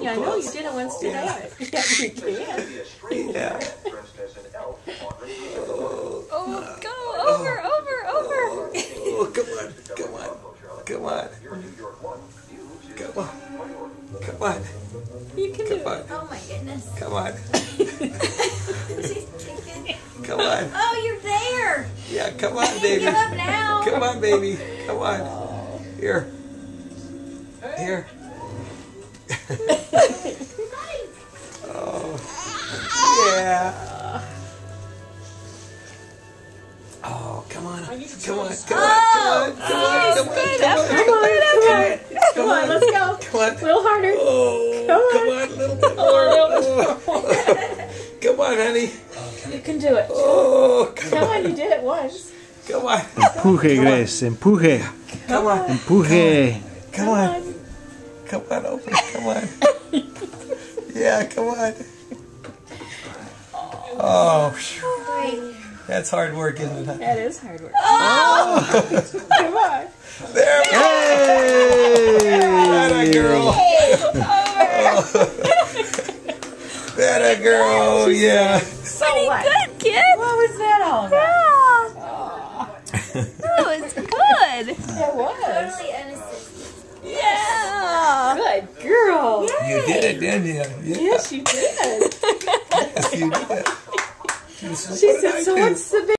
I know you did it once today. Yeah, you can. Yeah. Oh, go over. Oh, come on. Come on. You can do it. Oh my goodness. Come on. She's kicking. Come on. Oh, you're there. Yeah, come on, Hey, baby. give up now. Come on, baby. Come on. Here. Oh. Yeah. Oh, come on. Come on. Come on, let's go. Come on. A little harder. Oh, come on, a little bit more. Come on, honey. You can do it. Oh, Come on, you did it once. Come on. Empuje, Grace, empuje. Come on. Empuje. Come on. Come on, open. Come on. Yeah, come on. Oh, that's hard work, isn't it? That is hard work. Oh. Come on. There we go. Hey! That a girl. That a girl, yeah. So what? Good, kid. What was that all about? That was good. It was. Totally unassisted. Yeah. Good girl. You did it, didn't you? Yeah. Yes, you did. Yes, you did. She said, so what's the big